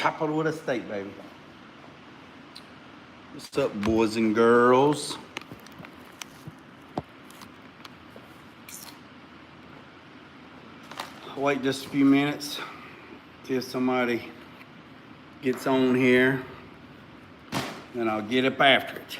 chopper with a steak, baby. What's up, boys and girls? I'll wait just a few minutes till somebody gets on here, and I'll get up after it.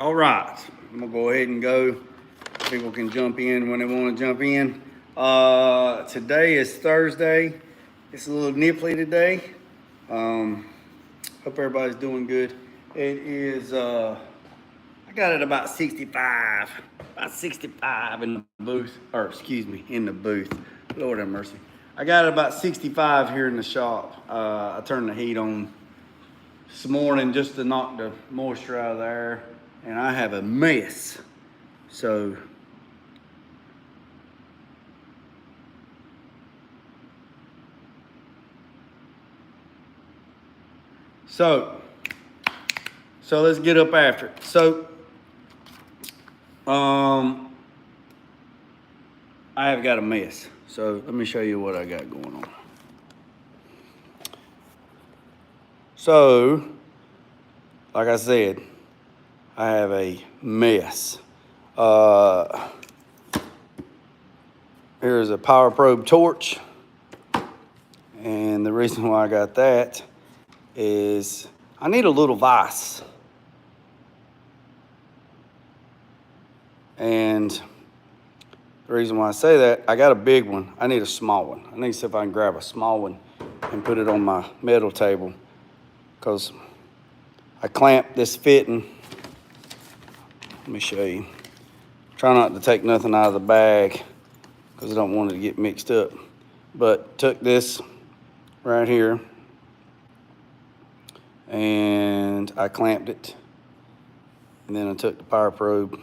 All right, I'm gonna go ahead and go. People can jump in when they want to jump in. Today is Thursday. It's a little nipply today. Hope everybody's doing good. It is, I got it about 65 in the booth, or excuse me, in the booth. Lord have mercy. I got it about 65 here in the shop. I turned the heat on this morning just to knock the moisture out of the air. And I have a mess. So let's get up after it. So I have got a mess. So let me show you what I got going on. So, like I said, I have a mess. Here's a power probe torch. And the reason why I got that is I need a little vise. And the reason why I say that, I got a big one. I need a small one. I need to see if I can grab a small one and put it on my metal table. Because I clamped this fitting. Let me show you. Try not to take nothing out of the bag because I don't want it to get mixed up. But took this right here and I clamped it. And then I took the power probe,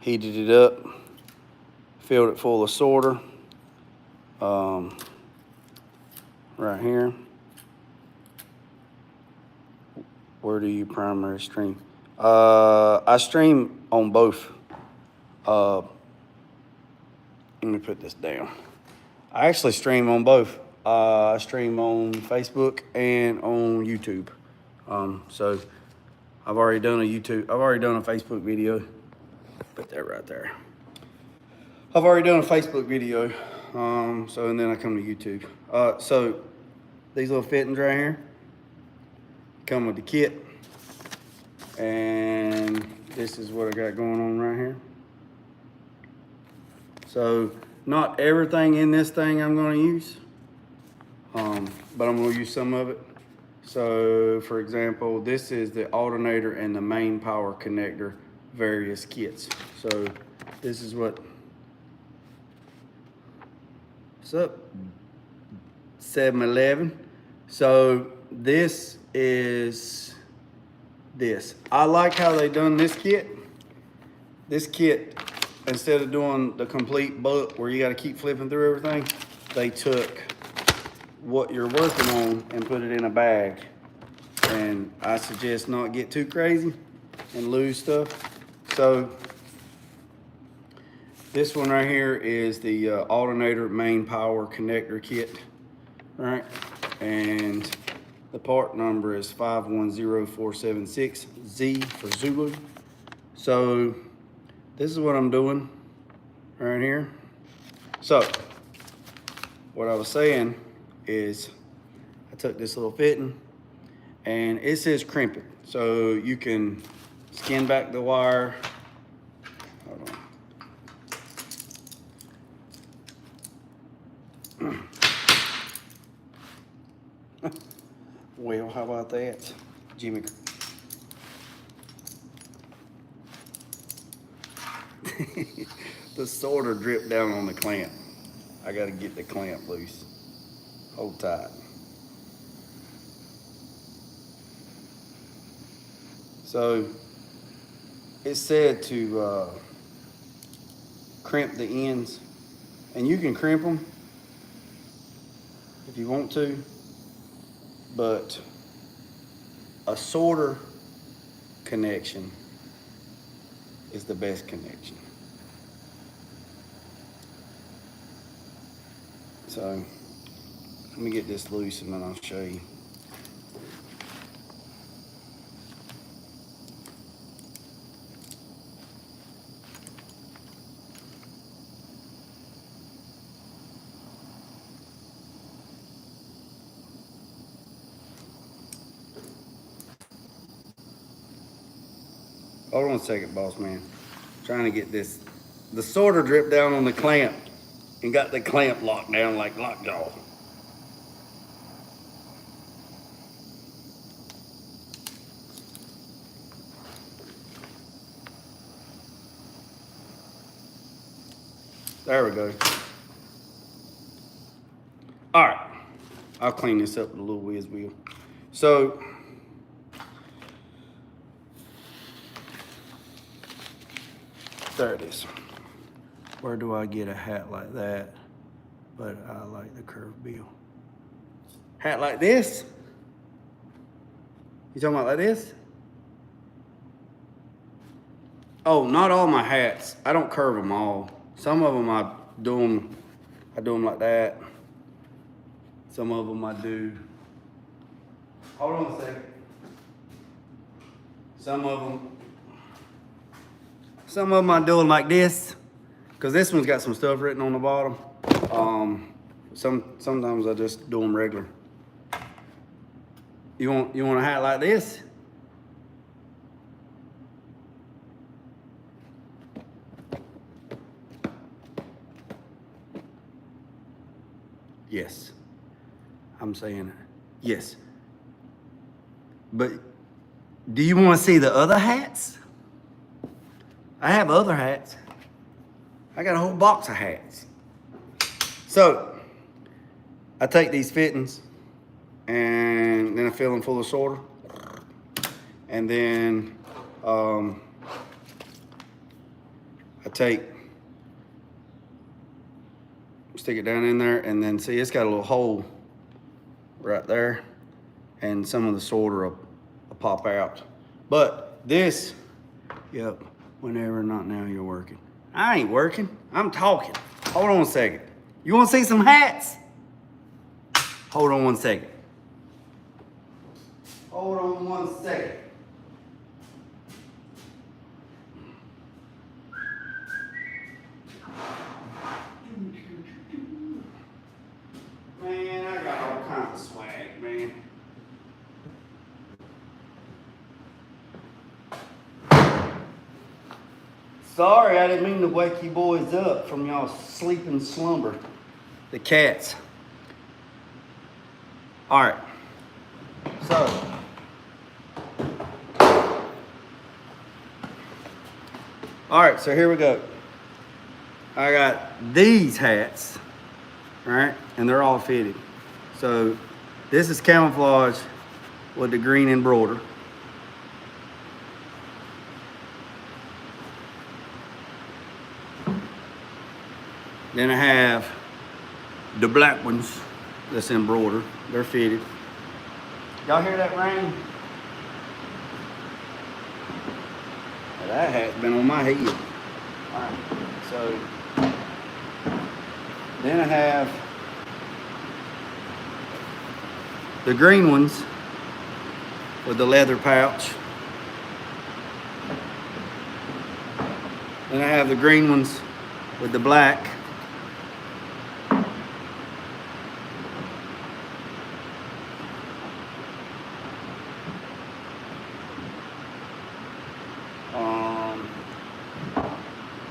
heated it up, filled it full of sorter. Right here. Where do you primary stream? I stream on both. Let me put this down. I actually stream on both. I stream on Facebook and on YouTube. So I've already done a Facebook video. Put that right there. I've already done a Facebook video. And then I come to YouTube. So these little fittings right here come with the kit. And this is what I got going on right here. So not everything in this thing I'm going to use. but I'm gonna use some of it. So for example, this is the alternator and the main power connector various kits. So this is what's up, 7-Eleven. So this is this. I like how they done this kit. This kit, instead of doing the complete book where you got to keep flipping through everything, they took what you're working on and put it in a bag. And I suggest not get too crazy and lose stuff. So this one right here is the alternator main power connector kit, right? And the part number is 510476Z for Zulu. So this is what I'm doing right here. So what I was saying is I took this little fitting and it says crimping. So you can skin back the wire. Hold on. Well, how about that, Jimmy? The solder dripped down on the clamp. I gotta get the clamp loose. Hold tight. So it said to crimp the ends, and you can crimp them if you want to, but a solder connection is the best connection. So let me get this loose and then I'll show you. Hold on a second, boss man. Trying to get this. The solder dripped down on the clamp and got the clamp locked down like lockjaw. There we go. All right, I'll clean this up with a little whiz wheel. So there it is. Where do I get a hat like that? But I like the curved bill. Hat like this? You talking about like this? Oh, not all my hats. I don't curve them all. Some of them I do them like that. Some of them I do. Hold on a second. Some of them I do them like this, because this one's got some stuff written on the bottom. Sometimes I just do them regular. You want a hat like this? Yes. I'm saying it. Yes. But do you want to see the other hats? I have other hats. I got a whole box of hats. So I take these fittings and then I fill them full of solder. And then I stick it down in there, and then see, it's got a little hole right there, and some of the solder will pop out. But this, yep, whenever, not now, you're working. I ain't working, I'm talking. Hold on a second. You wanna see some hats? Hold on one second. Hold on one second. Man, I got all kinds of swag, man. Sorry, I didn't mean to wake you boys up from y'all sleeping slumber. The cats. All right. So. All right, so here we go. I got these hats, all right, and they're all fitted. So this is camouflage with the green embroider. Then I have the black ones that's embroidered. They're fitted. Y'all hear that rain? That hat's been on my head. All right, so then I have the green ones with the leather pouch. Then I have the green ones with the black.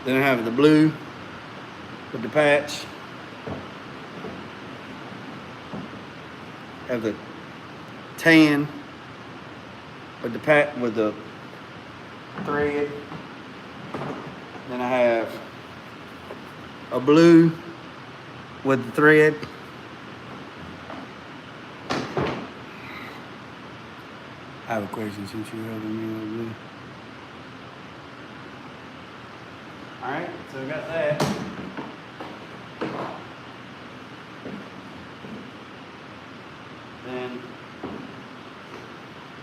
Then I have the blue with the patch. Have the tan with the thread. Then I have a blue with the thread. I have a question since you're helping me with blue. All right, so I got that. Then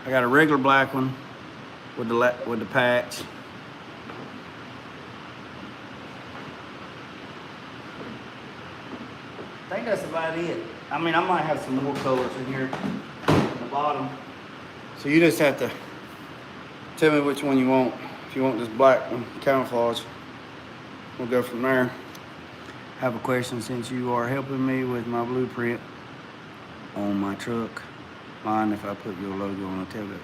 I got a regular black one with the patch. I think that's about it. I mean, I might have some more colors in here at the bottom. So you just have to tell me which one you want. If you want this black one, camouflage, we'll go from there. I have a question since you are helping me with my blueprint on my truck. Mind if I put your logo on the tailgate?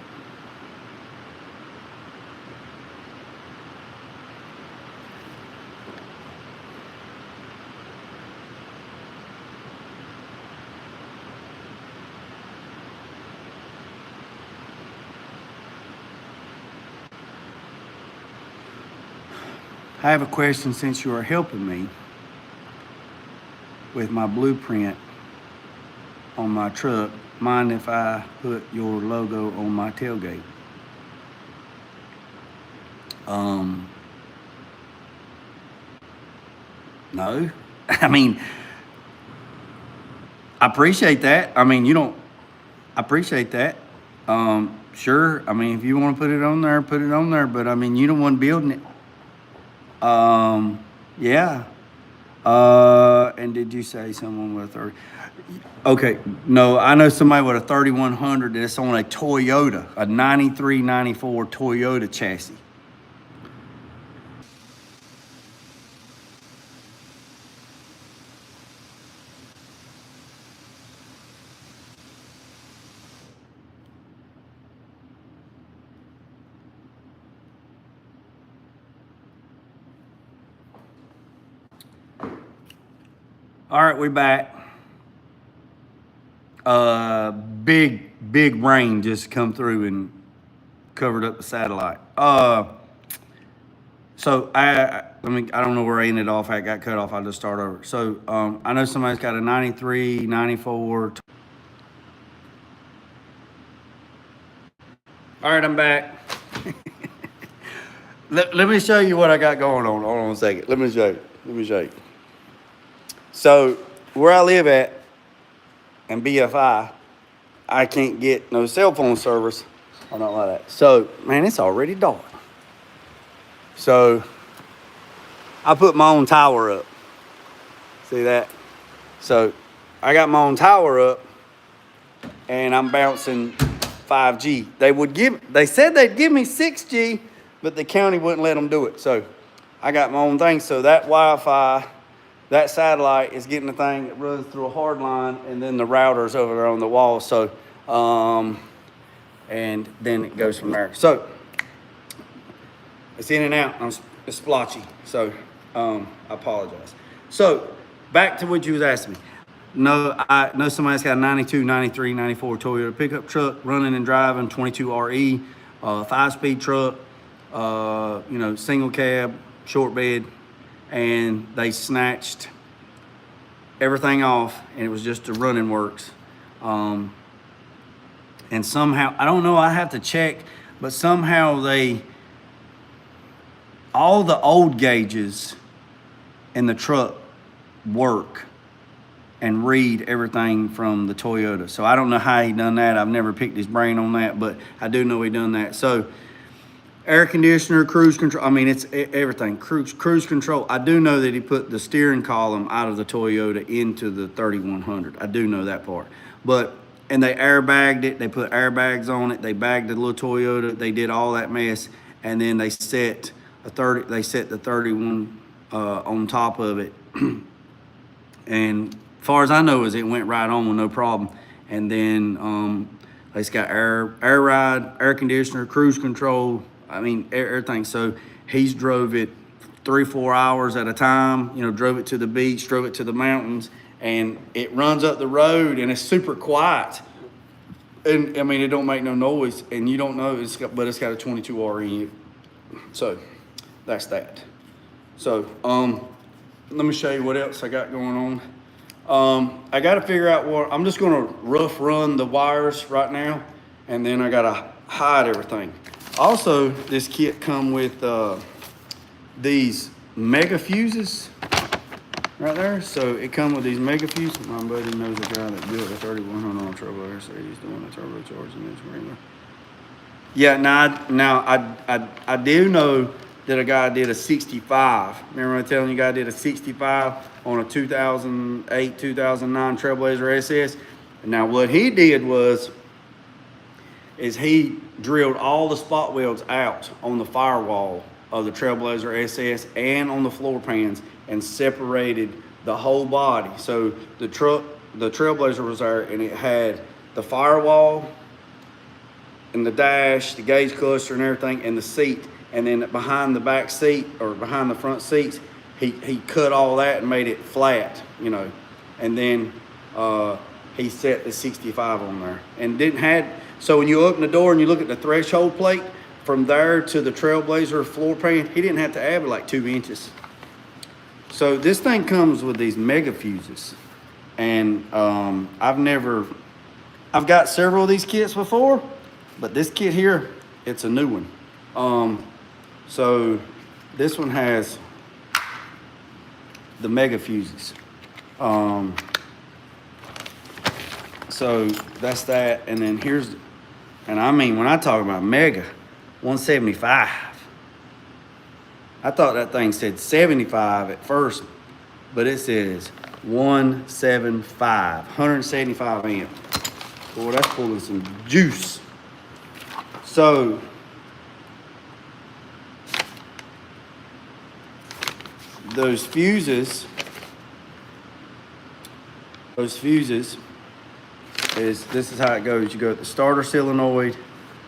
I have a question since you are helping me with my blueprint on my truck. Mind if I put your logo on my tailgate? No. I mean, I appreciate that. I mean, I appreciate that. Sure. I mean, if you want to put it on there, put it on there. But I mean, you don't want building it. Yeah. And did you say someone with a 30? Okay, no, I know somebody with a 3100 that's on a Toyota, a 93, 94 Toyota chassis. All right, we back. Big rain just come through and covered up the satellite. So I don't know where I ended off. I got cut off. I'll just start over. So I know somebody's got a 93, 94. All right, I'm back. let me show you what I got going on. Hold on a second. Let me show you. So where I live at in BFI, I can't get no cell phone service or nothing like that. So, man, it's already dark. So I put my own tower up. See that? So I got my own tower up and I'm bouncing 5G. They said they'd give me 6G, but the county wouldn't let them do it. So I got my own thing. So that Wi-Fi, that satellite is getting the thing that runs through a hard line, and then the router's over there on the wall. So, and then it goes from there. So it's in and out. It's splotchy. So I apologize. So back to what you was asking me. know somebody's got a 92, 93, 94 Toyota pickup truck running and driving, 22 RE, 5-speed truck, single cab, short bed, and they snatched everything off, and it was just the running works. And somehow, I don't know, I have to check, but somehow all the old gauges in the truck work and read everything from the Toyota. So I don't know how he done that. I've never picked his brain on that, but I do know he done that. So air conditioner, cruise control, I mean, it's everything. Cruise control. I do know that he put the steering column out of the Toyota into the 3100. I do know that part. And they airbagged it. They put airbags on it. They bagged the little Toyota. They did all that mess. And then they set the 31 on top of it. And as far as I know, it went right on with no problem. And then it's got air ride, air conditioner, cruise control. I mean, everything. So he's drove it 3-4 hours at a time. Drove it to the beach, drove it to the mountains, and it runs up the road and it's super quiet. And I mean, it don't make no noise, and you don't know but it's got a 22 RE in it. So that's that. So let me show you what else I got going on. I got to figure out I'm just going to rough run the wires right now, and then I got to hide everything. Also, this kit come with these mega fuses right there. So it come with these mega fuses. My buddy knows a guy that built a 3100 on turbo, so he's doing a turbocharging this regular. Yeah, now I do know that a guy did a 65. Remember I telling you, a guy did a 65 on a 2008, 2009 Trailblazer SS. Now what he did is he drilled all the spot welds out on the firewall of the Trailblazer SS and on the floor pans and separated the whole body. So the Trailblazer was there, and it had the firewall and the dash, the gauge cluster and everything, and the seat. And then behind the back seat, or behind the front seats, he cut all that and made it flat, And then he set the 65 on there. And so when you open the door and you look at the threshold plate, from there to the Trailblazer floor pan, he didn't have to add like 2 inches. So this thing comes with these mega fuses. And I've got several of these kits before, but this kit here, it's a new one. So this one has the mega fuses. So that's that. And then and I mean, when I talk about mega, 175. I thought that thing said 75 at first, but it says 175, 175 amp. Boy, that's pulling some juice. So those fuses this is how it goes. You go at the starter solenoid,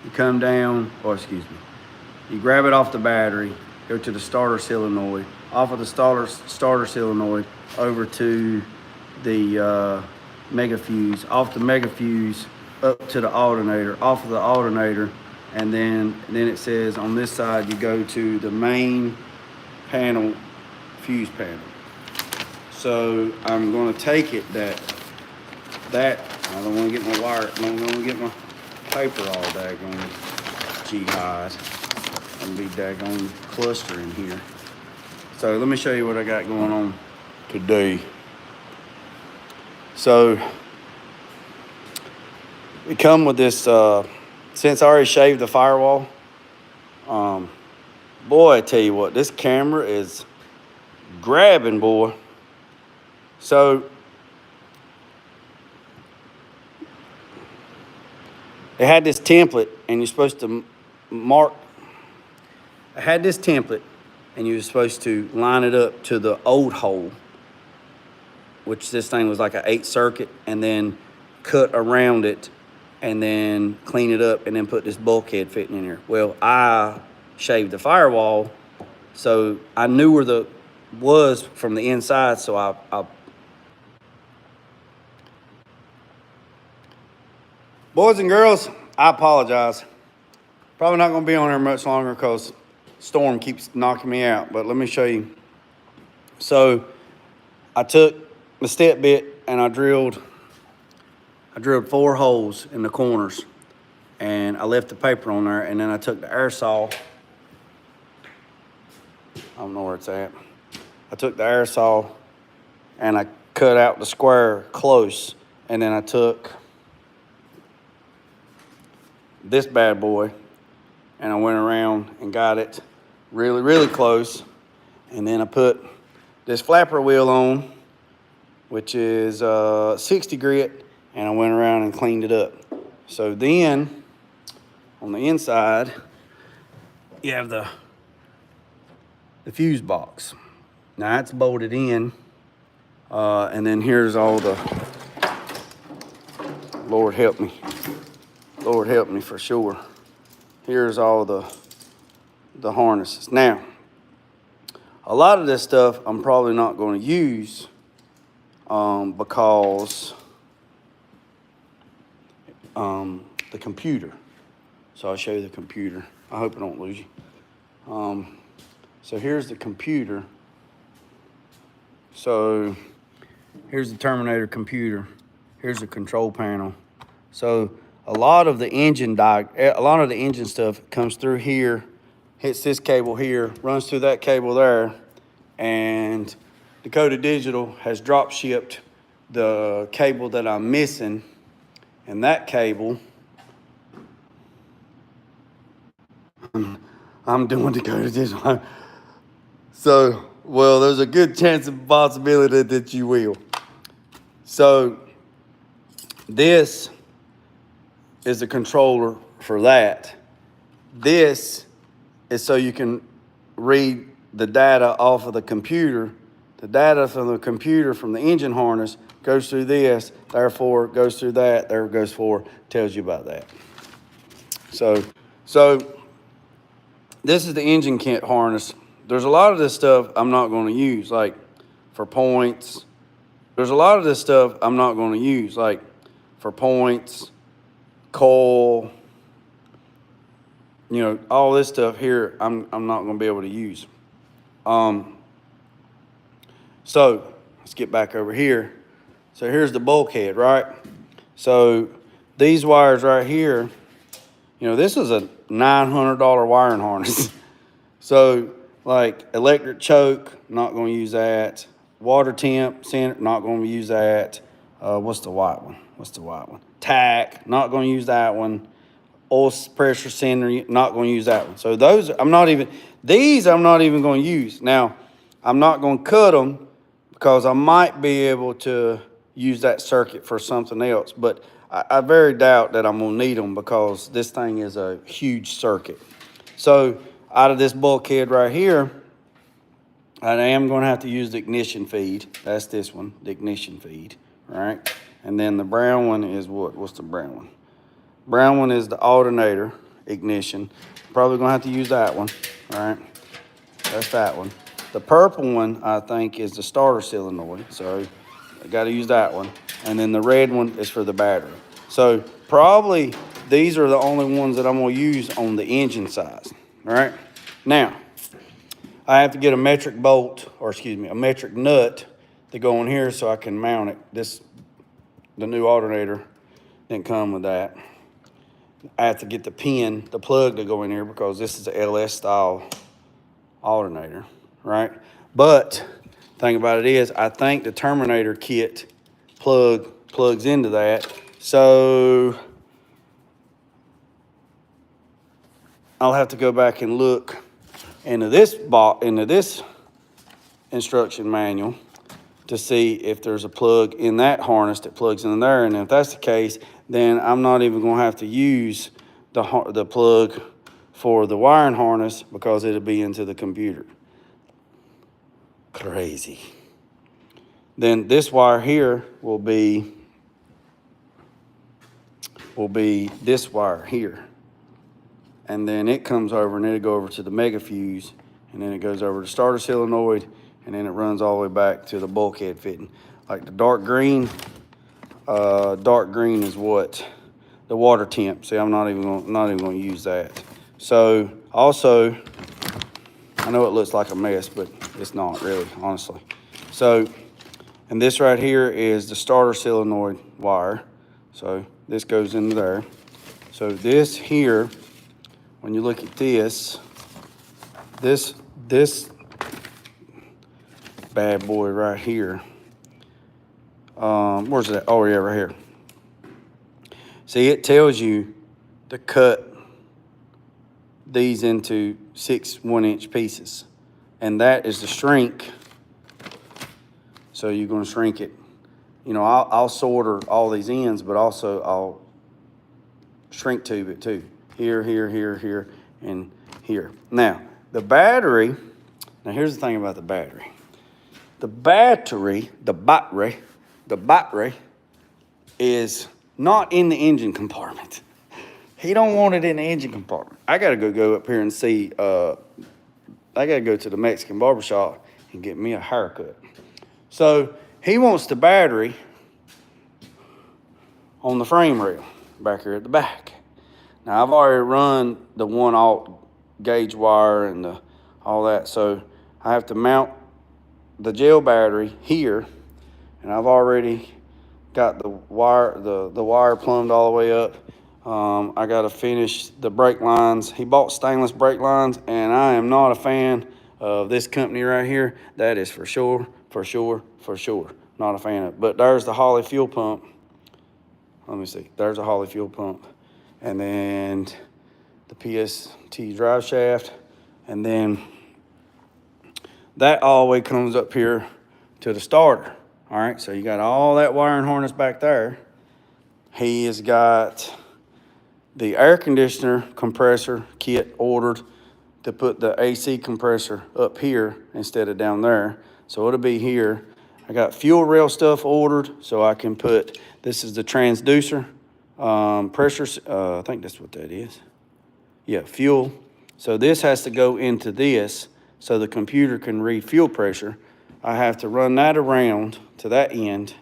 you come down, you grab it off the battery, go to the starter solenoid, off of the starter solenoid over to the mega fuse, off the mega fuse up to the alternator, off of the alternator, and then it says on this side you go to the main panel, fuse panel. So I'm going to take it that I don't want to get my wire, I don't want to get my paper all daggone jihad and be daggone clustering here. So let me show you what I got going on today. So we come with this, since I already shaved the firewall, boy, I tell you what, this camera is grabbing, boy. So it had this template, and you're supposed to mark. I had this template, and you were supposed to line it up to the old hole, which this thing was like an 8 circuit, and then cut around it, and then clean it up, and then put this bulkhead fitting in here. Well, I shaved the firewall, so I knew where the was from the inside, so I Boys and girls, I apologize. Probably not gonna be on here much longer because storm keeps knocking me out, but let me show you. So I took the step bit and I drilled 4 holes in the corners, and I left the paper on there, and then I took the air saw. I don't know where it's at. I took the air saw and I cut out the square close, and then I took this bad boy and I went around and got it really, really close. And then I put this flapper wheel on, which is 60 grit, and I went around and cleaned it up. So then on the inside, you have the fuse box. Now it's bolted in, and then here's all the, Lord help me for sure. Here's all the harnesses. Now, a lot of this stuff I'm probably not going to use because the computer. So I'll show you the computer. I hope I don't lose you. So here's the computer. So here's the Terminator computer. Here's the control panel. So a lot of the engine stuff comes through here, hits this cable here, runs through that cable there, and Dakota Digital has drop shipped the cable that I'm missing, and that cable I'm doing Dakota Digital. So, well, there's a good chance of possibility that you will. So this is the controller for that. This is so you can read the data off of the computer. The data from the computer from the engine harness goes through this, therefore goes through that, there it goes forward, tells you about that. So this is the engine kit harness. There's a lot of this stuff I'm not going to use, like for points. There's a lot of this stuff I'm not going to use, like for points, coil, you know, all this stuff here I'm not going to be able to use. So let's get back over here. So here's the bulkhead, right? So these wires right here, you know, this is a $900 wiring harness. So like electric choke, not going to use that. Water temp center, not going to use that. What's the white one? Tack, not going to use that one. Oil pressure center, not going to use that one. So those, I'm not even going to use. Now, I'm not going to cut them because I might be able to use that circuit for something else. But I very doubt that I'm going to need them because this thing is a huge circuit. So out of this bulkhead right here, I am going to have to use the ignition feed. That's this one, the ignition feed, right? And then the brown one is what? What's the brown one? Brown one is the alternator ignition. Probably going to have to use that one, all right? That's that one. The purple one, I think, is the starter solenoid, so I got to use that one. And then the red one is for the battery. So probably these are the only ones that I'm going to use on the engine side, all right? Now, I have to get a metric bolt, or excuse me, a metric nut to go in here so I can mount it. The new alternator didn't come with that. I have to get the pin, the plug to go in here because this is a LS style alternator, right? But thing about it is, I think the Terminator kit plugs into that. So I'll have to go back and look into this instruction manual to see if there's a plug in that harness that plugs in there. And if that's the case, then I'm not even going to have to use the plug for the wiring harness because it'll be into the computer. Crazy. Then this wire here will be this wire here. And then it comes over and it'll go over to the mega fuse, and then it goes over to starter solenoid, and then it runs all the way back to the bulkhead fitting. Like the dark green is what the water temp. See, I'm not even gonna use that. So also, I know it looks like a mess, but it's not really, honestly. So, and this right here is the starter solenoid wire. So this goes into there. So this here, when you look at this bad boy right here, where's that? Oh yeah, right here. See, it tells you to cut these into 6 1-inch pieces, and that is the shrink. So you're going to shrink it. You know, I'll solder all these ends, but also I'll shrink tube it too. Here, here, here, here, and here. Now, the battery, now here's the thing about the battery. The battery is not in the engine compartment. He don't want it in the engine compartment. I gotta go up here and see, I gotta go to the Mexican barbershop and get me a haircut. So he wants the battery on the frame rail back here at the back. Now I've already run the 1/0 gauge wire and all that, so I have to mount the gel battery here, and I've already got the wire plumbed all the way up. I got to finish the brake lines. He bought stainless brake lines, and I am not a fan of this company right here. That is for sure. Not a fan of it. But there's the Holley fuel pump. Let me see. There's a Holley fuel pump. And then the PST drive shaft. And then that all the way comes up here to the starter. All right, so you got all that wiring harness back there. He has got the air conditioner compressor kit ordered to put the AC compressor up here instead of down there. So it'll be here. I got fuel rail stuff ordered so I can put, this is the transducer, pressure, I think that's what that is. Yeah, fuel. So this has to go into this so the computer can read fuel pressure. I have to run that around to that end.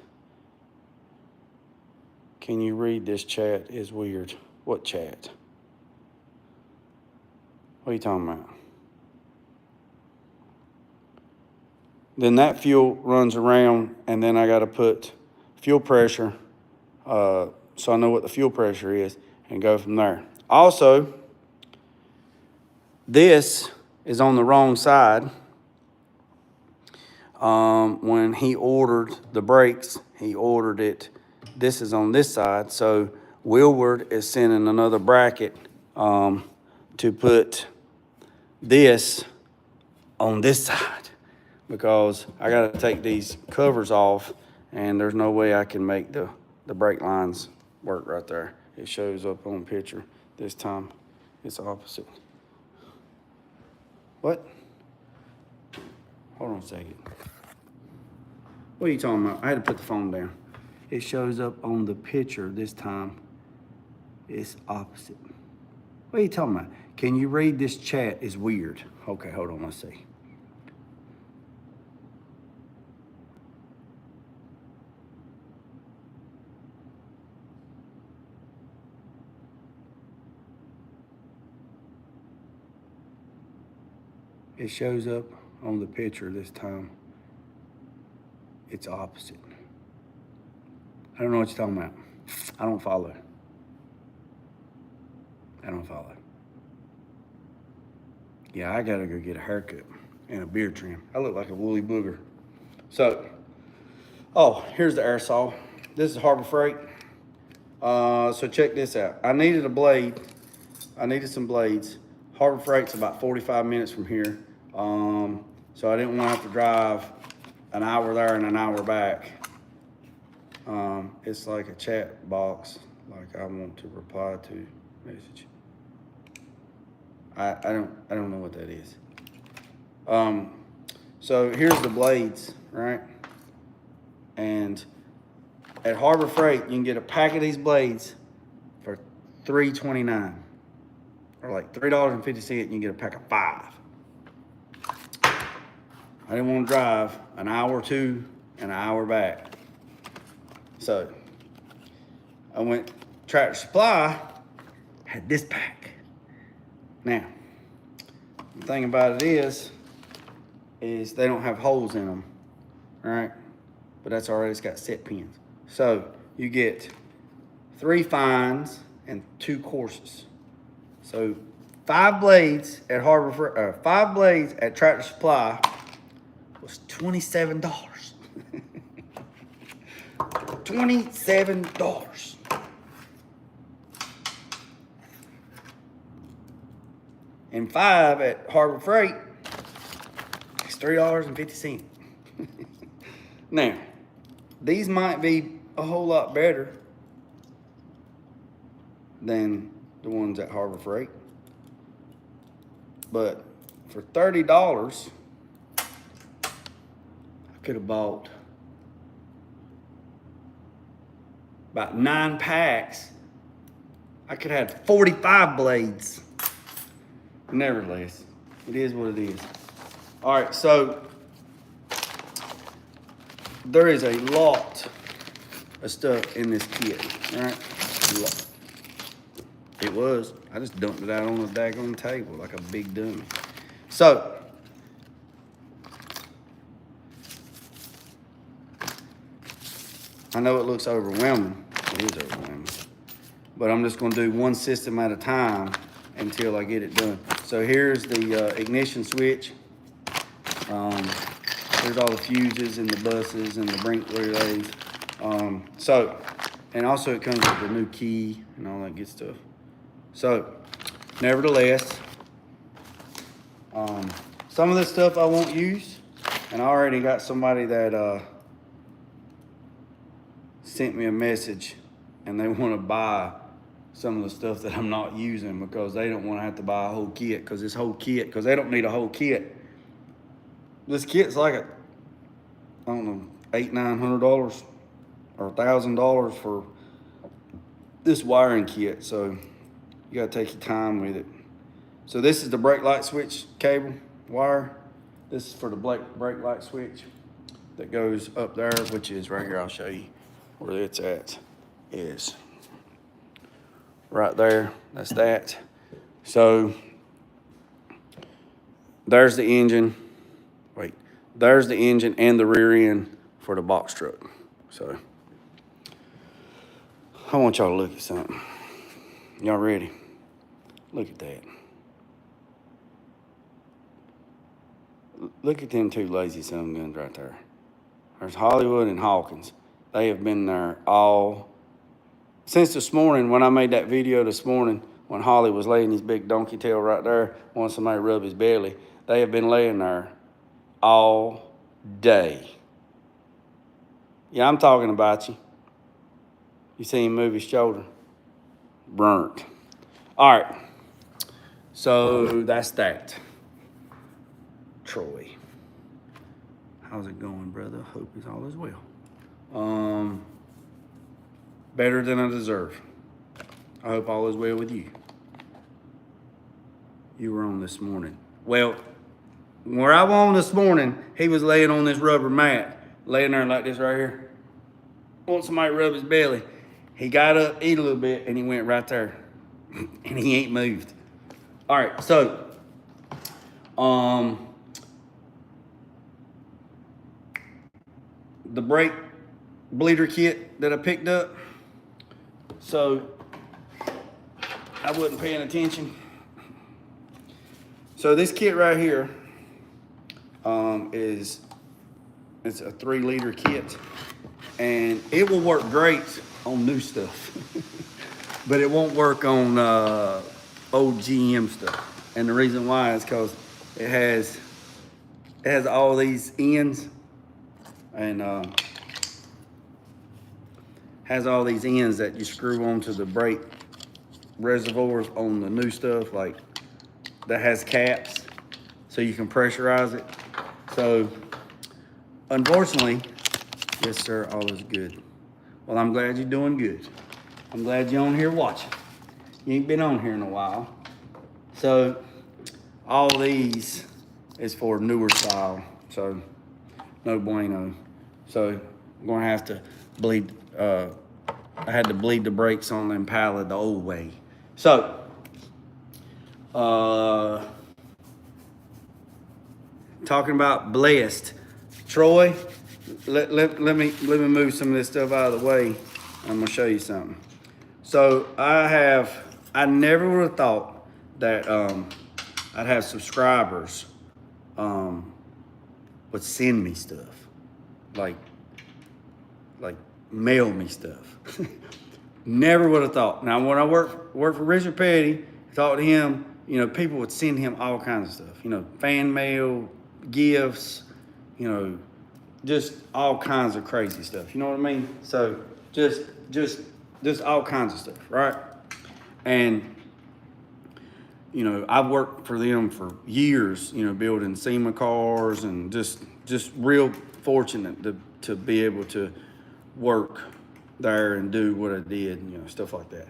Can you read this chat? Is weird. What chat? What are you talking about? Then that fuel runs around, and then I got to put fuel pressure, so I know what the fuel pressure is, and go from there. Also, this is on the wrong side. When he ordered the brakes, he ordered it, this is on this side, so Willward is sending another bracket to put this on this side, because I got to take these covers off, and there's no way I can make the brake lines work right there. It shows up on picture. This time it's opposite. What? Hold on a second. What are you talking about? I had to put the phone down. It shows up on the picture this time. It's opposite. What are you talking about? Can you read this chat? Is weird. Okay, hold on, let's see. It shows up on the picture this time. It's opposite. I don't know what you're talking about. I don't follow. Yeah, I gotta go get a haircut and a beard trim. I look like a woolly booger. So, oh, here's the air saw. This is Harbor Freight. So check this out. I needed a blade. I needed some blades. Harbor Freight's about 45 minutes from here. So I didn't want to have to drive an hour there and an hour back. It's like a chat box, like I want to reply to message. I don't know what that is. So here's the blades, right? And at Harbor Freight, you can get a pack of these blades for $3.29, or like $3.50, and you get a pack of 5. I didn't want to drive an hour to and an hour back. So I went Tractor Supply had this pack. Now, the thing about it is they don't have holes in them, all right? But that's all right, it's got set pins. So you get 3 fines and 2 courses. So 5 blades at Five blades at Tractor Supply was $27. $27. And 5 at Harbor Freight is $3.50. Now, these might be a whole lot better than the ones at Harbor Freight. But for $30, I could have bought about 9 packs. I could have had 45 blades. Nevertheless, it is what it is. All right, so there is a lot of stuff in this kit, all right? A lot. It was. I just dumped it out on the daggone table like a big dummy. So, I know it looks overwhelming. It is overwhelming. But I'm just gonna do one system at a time until I get it done. So here's the ignition switch. There's all the fuses and the buses and the brink relays. And also it comes with the new key and all that good stuff. So, nevertheless, some of this stuff I won't use, and I already got somebody that sent me a message and they want to buy some of the stuff that I'm not using because they don't want to have to buy a whole kit because they don't need a whole kit. This kit's like I don't know, $800-900 or $1,000 for this wiring kit. So you gotta take your time with it. So this is the brake light switch cable wire. This is for the brake light switch that goes up there, which is right here. I'll show you where it's at. Is right there. That's that. So there's the engine. Wait, there's the engine and the rear end for the box truck. So I want y'all to look at something. Y'all ready? Look at that. Look at them 2 lazy son of guns right there. There's Hollywood and Hawkins. They have been there since this morning when I made that video this morning when Holly was laying his big donkey tail right there, wanting somebody to rub his belly. They have been laying there all day. Yeah, I'm talking about you. You see him move his shoulder? Burnt. All right. So that's that. Troy. How's it going, brother? Hope it's all is well. Better than I deserve. I hope all is well with you. You were on this morning. Well, where I was on this morning, he was laying on this rubber mat, laying there like this right here. Want somebody to rub his belly. He got up, ate a little bit, and he went right there. And he ain't moved. All right, so, the brake bleeder kit that I picked up. So, I wasn't paying attention. So this kit right here it's a 3-liter kit, and it will work great on new stuff, but it won't work on old GM stuff. And the reason why is because it has all these ends and has all these ends that you screw onto the brake reservoirs on the new stuff, like that has caps so you can pressurize it. So unfortunately, yes sir, all is good. Well, I'm glad you're doing good. I'm glad you're on here watching. You ain't been on here in a while. So all these is for newer style, so no bueno. So I'm gonna have to I had to bleed the brakes on the Impala the old way. So, talking about blessed, Troy. Let me move some of this stuff out of the way. I'm gonna show you something. So I never would have thought that I'd have subscribers would send me stuff, like mail me stuff. Never would have thought. Now when I worked for Richard Petty, talked to him, you know, people would send him all kinds of stuff, you know, fan mail, gifts, you know, just all kinds of crazy stuff. You know what I mean? So just all kinds of stuff, right? And you know, I've worked for them for years, you know, building SEMA cars, and just real fortunate to be able to work there and do what I did, you know, stuff like that.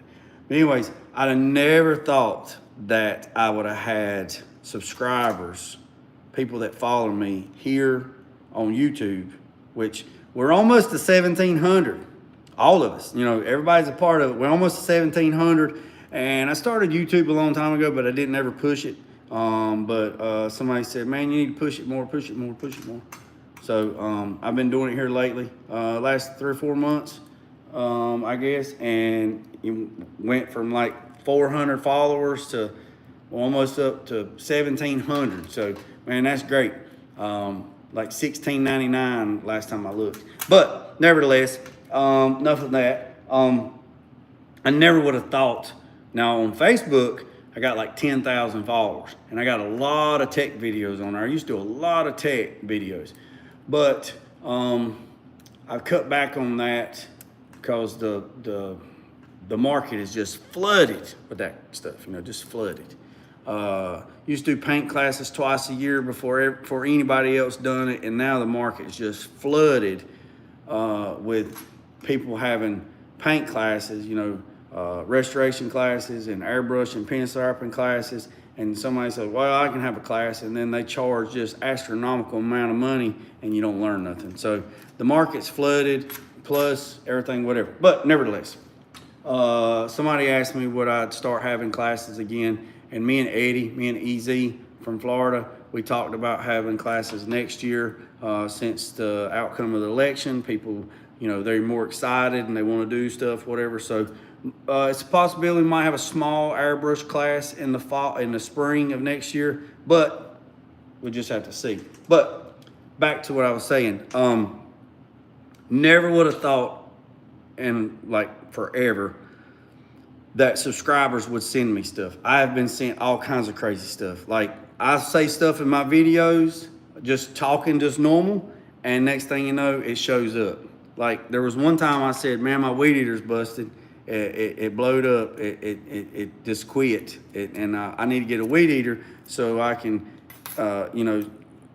But anyways, I'd have never thought that I would have had subscribers, people that follow me here on YouTube, which we're almost to 1,700. All of us, you know, everybody's a part of it. We're almost to 1,700. And I started YouTube a long time ago, but I didn't ever push it. But somebody said, man, you need to push it more, push it more, push it more. So I've been doing it here lately, last 3 or 4 months, I guess. And it went from like 400 followers to almost up to 1,700. So, man, that's great. Like $16.99 last time I looked. But nevertheless, enough of that. I never would have thought. Now on Facebook, I got like 10,000 followers, and I got a lot of tech videos on there. I used to do a lot of tech videos, but I've cut back on that because the market is just flooded with that stuff. You know, just flooded. Used to do paint classes twice a year before anybody else done it, and now the market is just flooded with people having paint classes. You know. Restoration classes and airbrush and pencil sharpening classes, and somebody says, well, I can have a class, and then they charge just astronomical amount of money and you don't learn nothing. So the market's flooded, plus everything, whatever. But nevertheless, somebody asked me would I start having classes again, and me and EZ from Florida, we talked about having classes next year. Since the outcome of the election, people, you know, they're more excited and they want to do stuff, whatever. So it's a possibility we might have a small airbrush class in the fall, in the spring of next year, but we just have to see. But back to what I was saying, never would have thought in like forever that subscribers would send me stuff. I have been sent all kinds of crazy stuff. Like I say stuff in my videos, just talking just normal, and next thing you know, it shows up. Like there was one time I said, man, my weed eater's busted. It blowed up. It just quit. And I need to get a weed eater so I can, you know,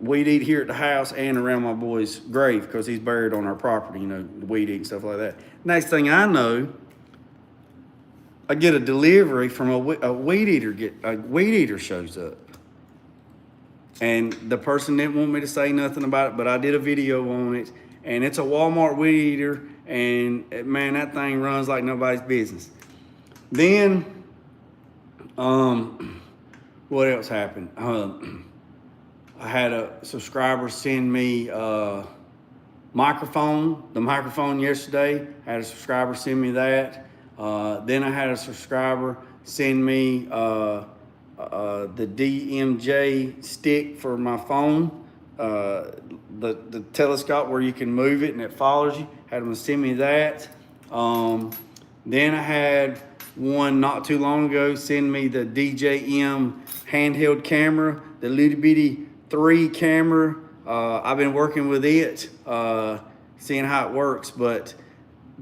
weed eat here at the house and around my boy's grave because he's buried on our property. You know, weed eat and stuff like that. Next thing I know, I get a delivery from a weed eater. A weed eater shows up, and the person didn't want me to say nothing about it, but I did a video on it, and it's a Walmart weed eater. And man, that thing runs like nobody's business. Then, what else happened? I had a subscriber send me the microphone yesterday. I had a subscriber send me that. Then I had a subscriber send me the DMJ stick for my phone, the telescope where you can move it and it follows you. Had them send me that. Then I had one not too long ago send me the DJM handheld camera, the little bitty 3 camera. I've been working with it, seeing how it works, but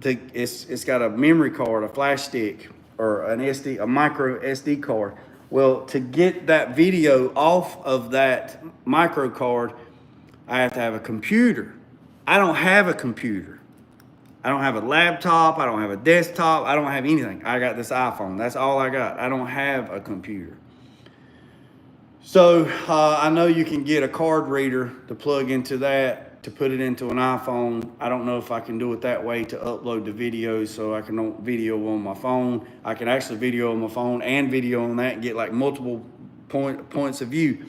it's got a memory card, a flash stick, or a micro SD card. Well, to get that video off of that micro card, I have to have a computer. I don't have a computer. I don't have a laptop. I don't have a desktop. I don't have anything. I got this iPhone. That's all I got. I don't have a computer. So I know you can get a card reader to plug into that to put it into an iPhone. I don't know if I can do it that way to upload the videos so I can video on my phone. I can actually video on my phone and video on that and get like multiple points of view.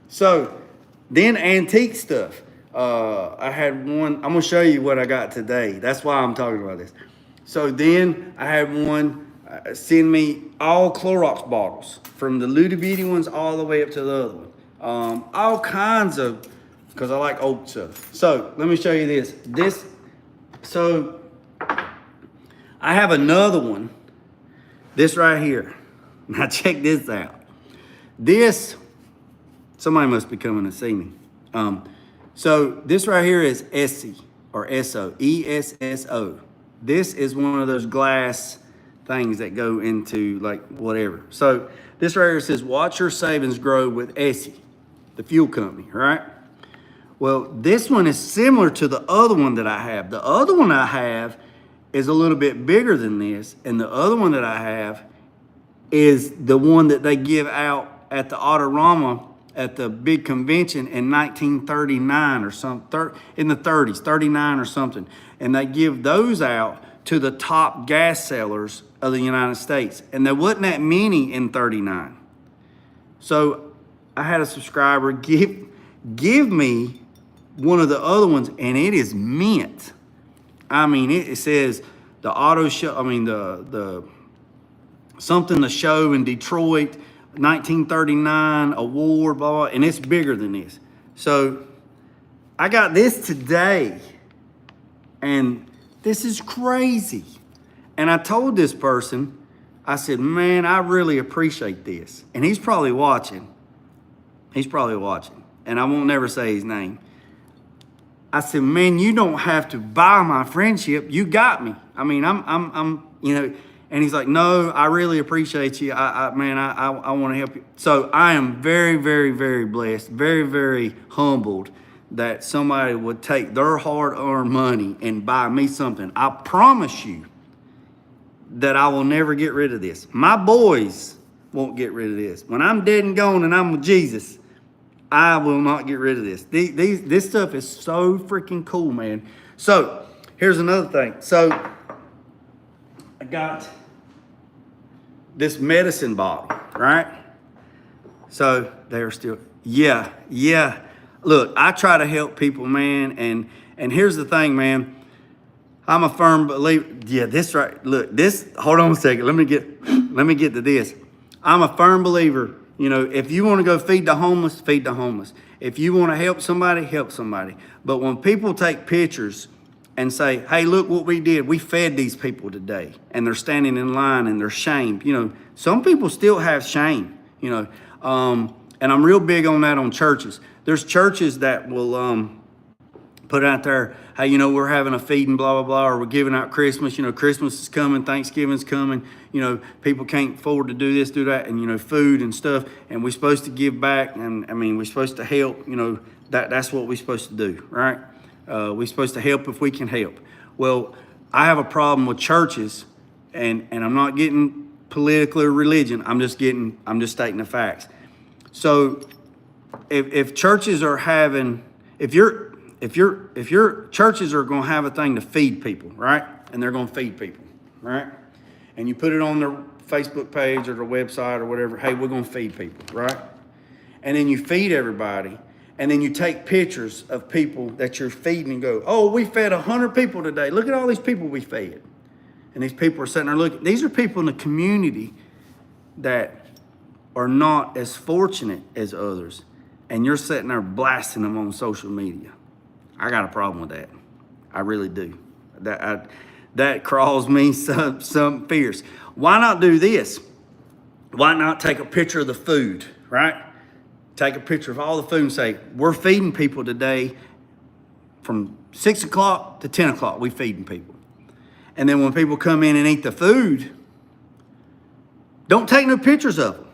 So then antique stuff. I had one, I'm gonna show you what I got today. That's why I'm talking about this. So then I had one send me all Clorox bottles, from the little bitty ones all the way up to the other one. All kinds of, because I like old stuff. So let me show you this. So I have another one, this right here. Now check this out. This, somebody must be coming to see me. So this right here is ESSO, or ESSO, ESSO. This is one of those glass things that go into like whatever. So this right here says, watch your savings grow with ESSO, the fuel company, right? Well, this one is similar to the other one that I have. The other one I have is a little bit bigger than this, and the other one that I have is the one that they give out at the Autorama at the big convention in 1939 or something, in the 30s, 39 or something. And they give those out to the top gas sellers of the United States. And there wasn't that many in 39. So I had a subscriber give me one of the other ones, and it is mint. I mean, it says the auto show, I mean, the something to show in Detroit, 1939 award, blah, blah, and it's bigger than this. So I got this today, and this is crazy. And I told this person, I said, man, I really appreciate this. And he's probably watching. He's probably watching. And I won't never say his name. I said, man, you don't have to buy my friendship. You got me. I mean, I'm you know, and he's like, no, I really appreciate you. I want to help you. So I am very, very, very blessed, very, very humbled that somebody would take their hard-earned money and buy me something. I promise you that I will never get rid of this. My boys won't get rid of this. When I'm dead and gone and I'm with Jesus, I will not get rid of this. This stuff is so freaking cool, man. So here's another thing. So I got this medicine bottle, right? So they're still, yeah. Look, I try to help people, man. And here's the thing, man. I'm a firm believer. Yeah, this right. Look, this, hold on a second. Let me get to this. I'm a firm believer. You know, if you want to go feed the homeless, feed the homeless. If you want to help somebody, help somebody. But when people take pictures and say, hey, look what we did. We fed these people today. And they're standing in line and they're shamed. You know, some people still have shame, you know. And I'm real big on that on churches. There's churches that will put out there, hey, you know, we're having a feeding, blah, blah, blah, or we're giving out Christmas. You know, Christmas is coming, Thanksgiving's coming. You know, people can't afford to do this, do that, and, you know, food and stuff. And we're supposed to give back, and, I mean, we're supposed to help. You know, that's what we're supposed to do, right? We're supposed to help if we can help. Well, I have a problem with churches, and I'm not getting political or religion. I'm just stating the facts. So if churches are having, if your churches are going to have a thing to feed people, right? And they're going to feed people, right? And you put it on their Facebook page or their website or whatever, hey, we're going to feed people, right? And then you feed everybody, and then you take pictures of people that you're feeding and go, oh, we fed 100 people today. Look at all these people we fed. And these people are sitting there looking. These are people in the community that are not as fortunate as others. And you're sitting there blasting them on social media. I got a problem with that. I really do. That crawls me some fears. Why not do this? Why not take a picture of the food, right? Take a picture of all the food and say, we're feeding people today from 6 o'clock to 10 o'clock, we feeding people. And then when people come in and eat the food, don't take no pictures of them.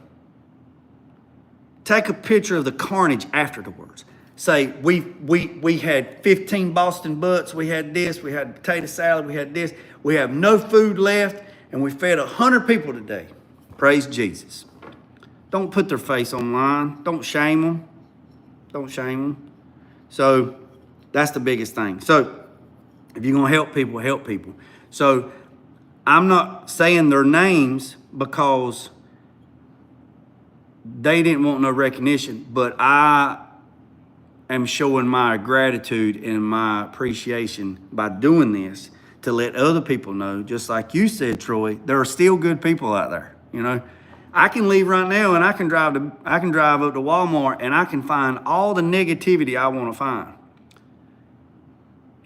Take a picture of the carnage afterwards. Say, we had 15 Boston butts, we had this, we had potato salad, we had this. We have no food left, and we fed 100 people today. Praise Jesus. Don't put their face online. Don't shame them. Don't shame them. So That's the biggest thing. So if you're going to help people, help people. So I'm not saying their names because they didn't want no recognition, but I am showing my gratitude and my appreciation by doing this to let other people know, just like you said, Troy, there are still good people out there. You know, I can leave right now and I can drive up to Walmart and I can find all the negativity I want to find.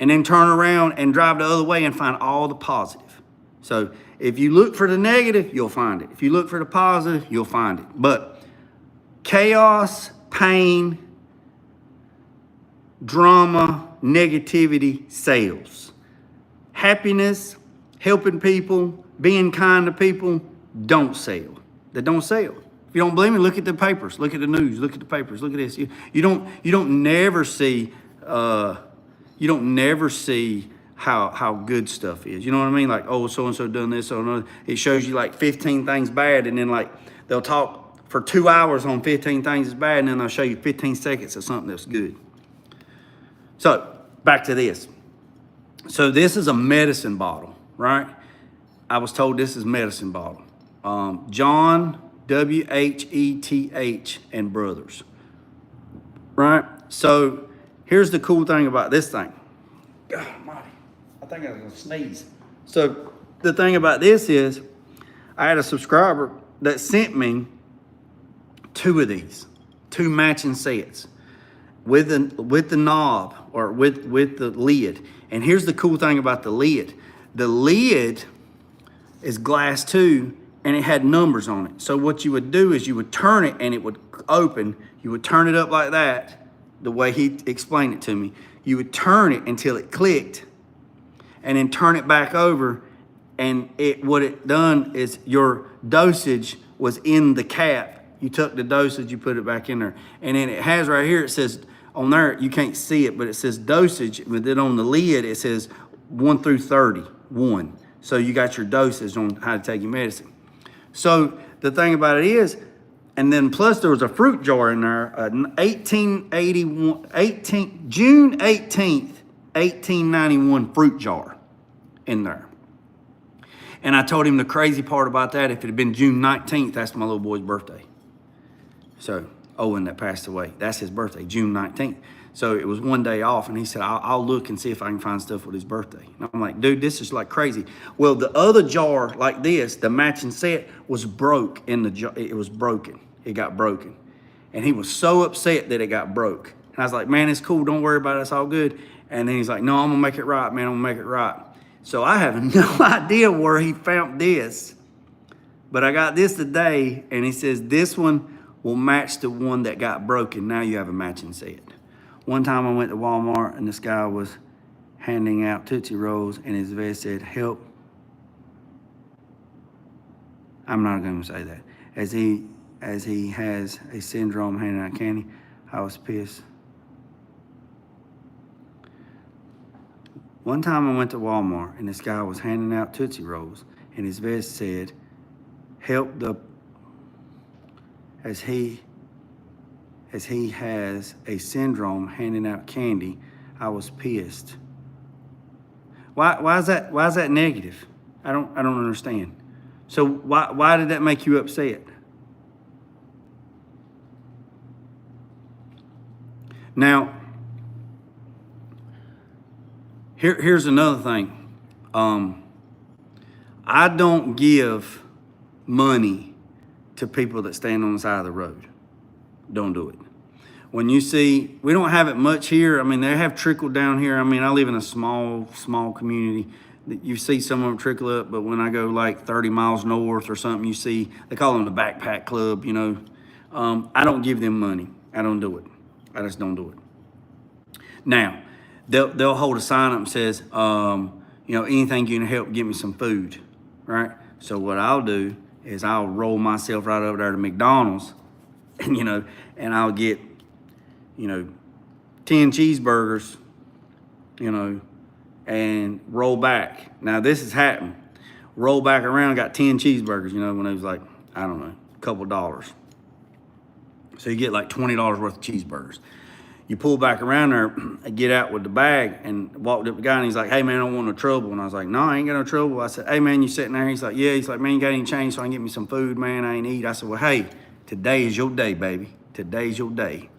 And then turn around and drive the other way and find all the positive. So if you look for the negative, you'll find it. If you look for the positive, you'll find it. But chaos, pain, drama, negativity sells. Happiness, helping people, being kind to people don't sell. They don't sell. If you don't believe me, look at the papers, look at the news, look at the papers, look at this. You don't never see how good stuff is. You know what I mean? Like, oh, so and so done this, so another. It shows you like 15 things bad, and then like they'll talk for 2 hours on 15 things that's bad, and then they'll show you 15 seconds of something that's good. So back to this. So this is a medicine bottle, right? I was told this is medicine bottle. John WHETH and Brothers, right? So here's the cool thing about this thing. God almighty, I think I was gonna sneeze. So the thing about this is, I had a subscriber that sent me 2 of these, 2 matching sets with the knob or with the lid. And here's the cool thing about the lid. The lid is glass too, and it had numbers on it. So what you would do is you would turn it and it would open. You would turn it up like that, the way he explained it to me. You would turn it until it clicked and then turn it back over. And what it done is your dosage was in the cap. You took the dosage, you put it back in there. And then it has right here, it says on there, you can't see it, but it says dosage. But then on the lid, it says 1 through 31. So you got your dosage on how to take your medicine. So the thing about it is, and then plus there was a fruit jar in there, June 18th, 1891 fruit jar in there. And I told him the crazy part about that, if it had been June 19th, that's my little boy's birthday. So, Owen that passed away, that's his birthday, June 19th. So it was one day off, and he said, I'll look and see if I can find stuff with his birthday. And I'm like, dude, this is like crazy. Well, the other jar like this, the matching set, was broke in the jar. It was broken. It got broken. And he was so upset that it got broke. And I was like, man, it's cool. Don't worry about it. It's all good. And then he's like, no, I'm going to make it right, man. I'm going to make it right. So I have no idea where he found this. But I got this today, and he says, this one will match the one that got broken. Now you have a matching set. One time I went to Walmart, and this guy was handing out Tootsie Rolls, and his vest said, help. I'm not going to say that. As he has a syndrome handing out candy, I was pissed. One time I went to Walmart, and this guy was handing out Tootsie Rolls, and his vest said, help the, as he has a syndrome handing out candy, I was pissed. Why is that negative? I don't understand. So why did that make you upset? Now, here's another thing. I don't give money to people that stand on the side of the road. Don't do it. When you see, we don't have it much here. I mean, they have trickled down here. I mean, I live in a small community. You see some of them trickle up, but when I go like 30 miles north or something, you see, they call them the backpack club, you know. I don't give them money. I don't do it. I just don't do it. Now, they'll hold a sign up that says, you know, anything you can help, get me some food, right? So what I'll do is I'll roll myself right over there to McDonald's, and, you know, and I'll get, you know, 10 cheeseburgers, you know, and roll back. Now, this has happened. Roll back around, got 10 cheeseburgers, you know, when it was like, I don't know, a couple dollars. So you get like $20 worth of cheeseburgers. you pull back around there and get out with the bag, and walked up to the guy, and he's like, hey, man, I don't want no trouble. And I was like, no, I ain't got no trouble. I said, hey, man, you sitting there? He's like, yeah. He's like, man, you got any change so I can get me some food, man? I ain't eat. I said, well, hey, today is your day, baby. Today's your day.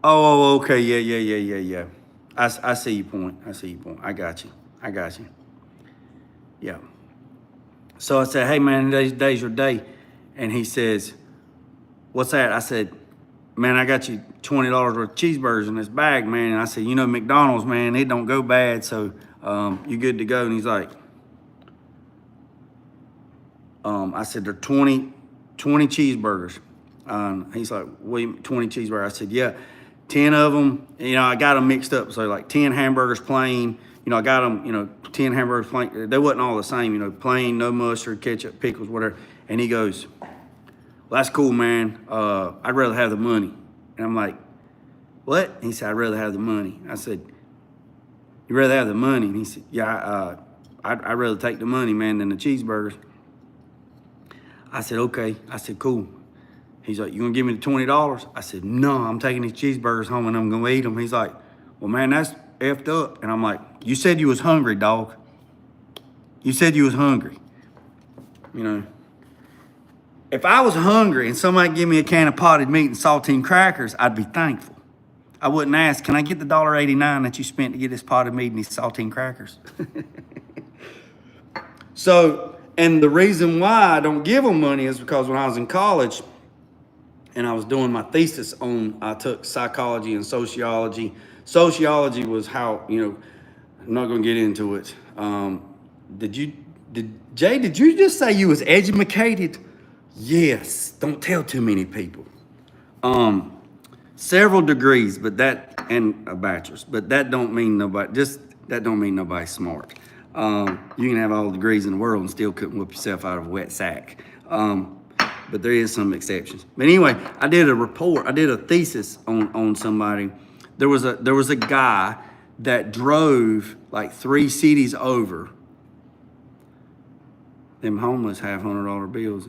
Oh, okay, yeah. I see your point. I got you. Yeah. So I said, hey, man, today's your day. And he says, what's that? I said, man, I got you $20 worth of cheeseburgers in this bag, man. And I said, you know, McDonald's, man, it don't go bad, so you good to go. And he's like, I said, they're 20 cheeseburgers. He's like, what, 20 cheeseburgers? I said, yeah, 10 of them, you know, I got them mixed up. So like 10 hamburgers plain, you know, I got them, you know, 10 hamburgers plain. They wasn't all the same, you know, plain, no mustard, ketchup, pickles, whatever. And he goes, well, that's cool, man. I'd rather have the money. And I'm like, what? And he said, I'd rather have the money. I said, you'd rather have the money? And he said, yeah, I'd rather take the money, man, than the cheeseburgers. I said, okay. I said, cool. He's like, you gonna give me the $20? I said, no, I'm taking these cheeseburgers home and I'm gonna eat them. He's like, well, man, that's effed up. And I'm like, you said you was hungry, dog. You said you was hungry. You know, if I was hungry and somebody give me a can of potted meat and saltine crackers, I'd be thankful. I wouldn't ask, can I get the $1.89 that you spent to get this potted meat and these saltine crackers? So, and the reason why I don't give them money is because when I was in college and I was doing my thesis I took psychology and sociology. Sociology was how, you know, I'm not gonna get into it. Did you just say you was educated? Yes, don't tell too many people. Several degrees, but that, and a bachelor's, but that don't mean nobody, that don't mean nobody's smart. You can have all the degrees in the world and still couldn't whip yourself out of a wet sack. But there is some exceptions. But anyway, I did a thesis on somebody. There was a guy that drove like 3 cities over. Them homeless have $100 bills.